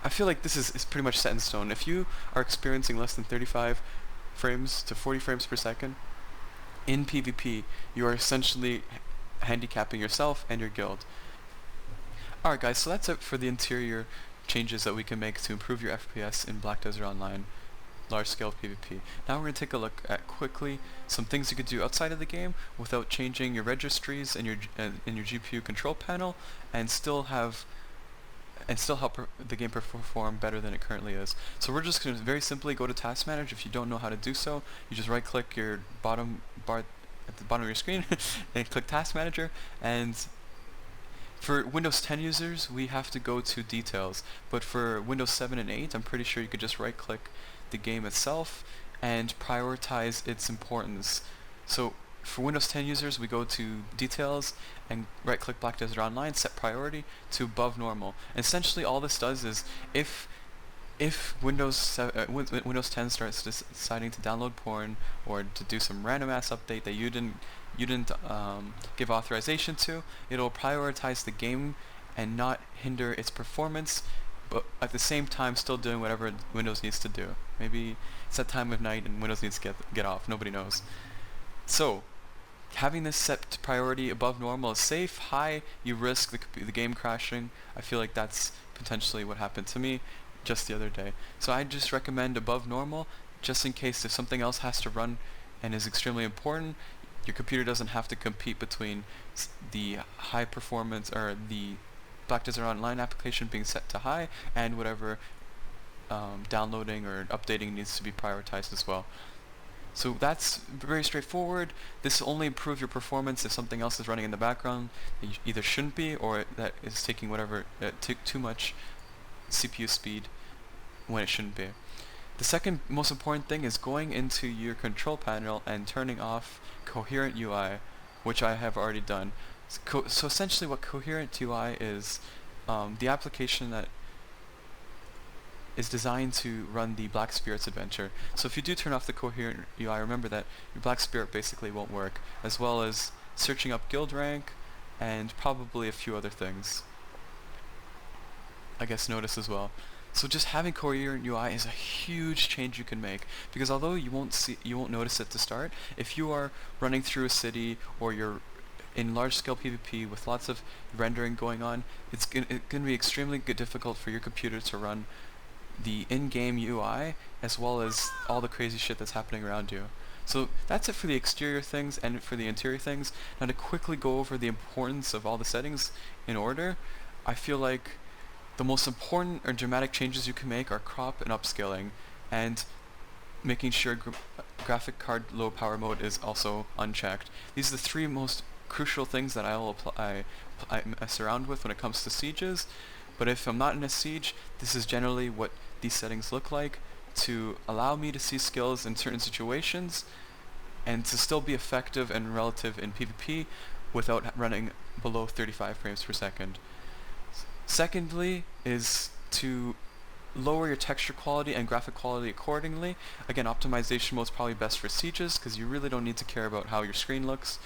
I feel like this is pretty much set in stone. If you are experiencing less than 35 frames to 40 frames per second in PvP, you are essentially handicapping yourself and your guild. Alright guys, so that's it for the interior changes that we can make to improve your FPS in Black Desert Online large scale PvP. Now we're going to take a look at quickly some things you could do outside of the game without changing your registries and your GPU control panel, and still help the game perform better than it currently is. So we're just going to very simply go to Task Manager. If you don't know how to do so, you just right click your bottom bar at the bottom of your screen and click Task Manager. And for Windows 10 users, we have to go to Details, but for Windows 7 and 8, I'm pretty sure you could just right click the game itself and prioritize its importance. So for Windows 10 users, we go to Details and right click Black Desert Online, set priority to above normal. And essentially all this does is if Windows 10 starts deciding to download porn or to do some random ass update that you didn't give authorization to, it'll prioritize the game and not hinder its performance, but at the same time still doing whatever Windows needs to do. Maybe it's that time of night and Windows needs to get off, nobody knows. So having this set to priority above normal is safe. High, you risk the game crashing. I feel like that's potentially what happened to me just the other day. So I just recommend above normal, just in case if something else has to run and is extremely important, your computer doesn't have to compete between the high performance or the Black Desert Online application being set to high and whatever downloading or updating needs to be prioritized as well. So that's very straightforward. This will only improve your performance if something else is running in the background that you either shouldn't be, or that is taking whatever too much CPU speed when it shouldn't be. The second most important thing is going into your control panel and turning off Coherent UI, which I have already done. So essentially what Coherent UI is, the application that is designed to run the Black Spirits adventure. So if you do turn off the Coherent UI, remember that your Black Spirit basically won't work, as well as searching up guild rank and probably a few other things. I guess notice as well. So just having Coherent UI is a huge change you can make, because although you won't notice it to start, if you are running through a city or you're in large-scale PvP with lots of rendering going on, it's going to be extremely difficult for your computer to run the in-game UI as well as all the crazy shit that's happening around you. So that's it for the exterior things and for the interior things. Now to quickly go over the importance of all the settings in order, I feel like the most important or dramatic changes you can make are crop and upscaling, and making sure graphic card low power mode is also unchecked. These are the three most crucial things that I mess around with when it comes to sieges. But if I'm not in a siege, this is generally what these settings look like to allow me to see skills in certain situations and to still be effective and relative in PvP without running below 35 frames per second. Secondly is to lower your texture quality and graphic quality accordingly. Again, optimization mode is probably best for sieges, because you really don't need to care about how your screen looks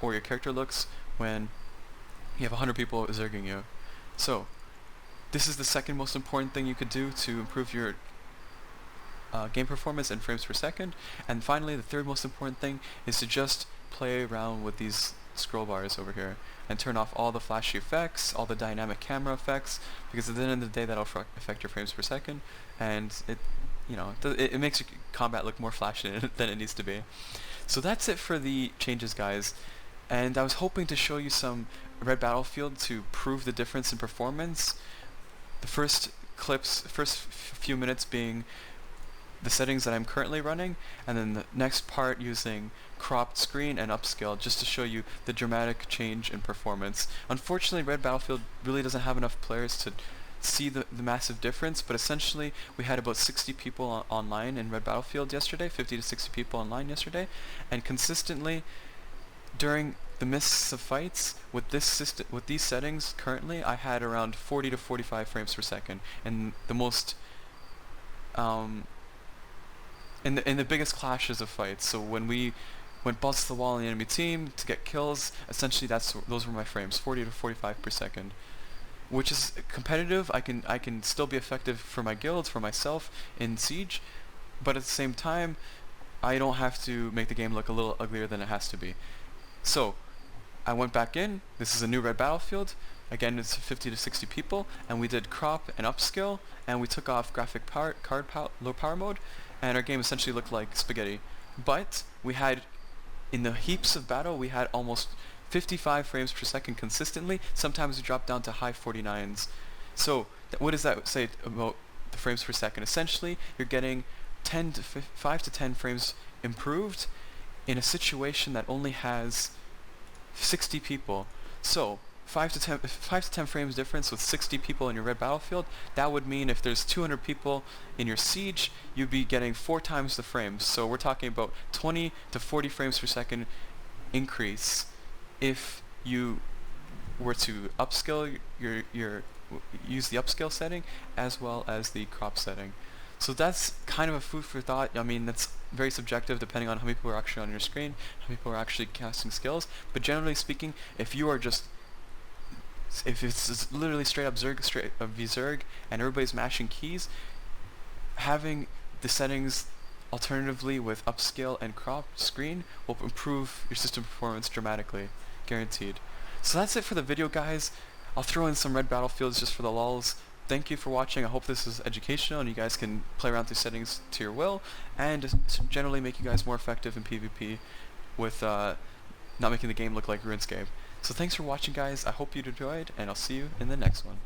or your character looks when you have 100 people zerging you. So this is the second most important thing you could do to improve your game performance and frames per second. And finally, the third most important thing is to just play around with these scroll bars over here and turn off all the flashy effects, all the dynamic camera effects, because at the end of the day that'll affect your frames per second, and it makes your combat look more flashy than it needs to be. So that's it for the changes, guys. And I was hoping to show you some Red Battlefield to prove the difference in performance. The first few minutes being the settings that I'm currently running, and then the next part using cropped screen and upscale just to show you the dramatic change in performance. Unfortunately, Red Battlefield really doesn't have enough players to see the massive difference, but essentially we had about 60 people online in Red Battlefield yesterday, 50 to 60 people online yesterday, and consistently during the mists of fights with these settings currently, I had around 40 to 45 frames per second, and the most in the biggest clashes of fights. So when we went balls to the wall in the enemy team to get kills, essentially those were my frames, 40 to 45 per second, which is competitive. I can still be effective for my guilds, for myself in Siege, but at the same time, I don't have to make the game look a little uglier than it has to be. So I went back in. This is a new red battlefield. Again, it's 50 to 60 people, and we did crop and upskill, and we took off graphic power, low power mode, and our game essentially looked like spaghetti. But we had, in the heaps of battle, we had almost 55 frames per second consistently. Sometimes we dropped down to high 49s. So what does that say about the frames per second? Essentially, you're getting 5 to 10 frames improved in a situation that only has 60 people. So 5 to 10 frames difference with 60 people in your red battlefield. That would mean if there's 200 people in your Siege, you'd be getting 4 times the frames. So we're talking about 20 to 40 frames per second increase if you were to upscale use the upscale setting as well as the crop setting. So that's kind of a food for thought. I mean, that's very subjective depending on how many people are actually on your screen, how many people are actually casting skills. But generally speaking, if it's just literally straight up Zerg and everybody's mashing keys, having the settings alternatively with upscale and crop screen will improve your system performance dramatically, guaranteed. So that's it for the video, guys. I'll throw in some red battlefields just for the lulz. Thank you for watching. I hope this is educational and you guys can play around through settings to your will and generally make you guys more effective in PvP with not making the game look like RuneScape. So thanks for watching, guys. I hope you enjoyed, and I'll see you in the next one.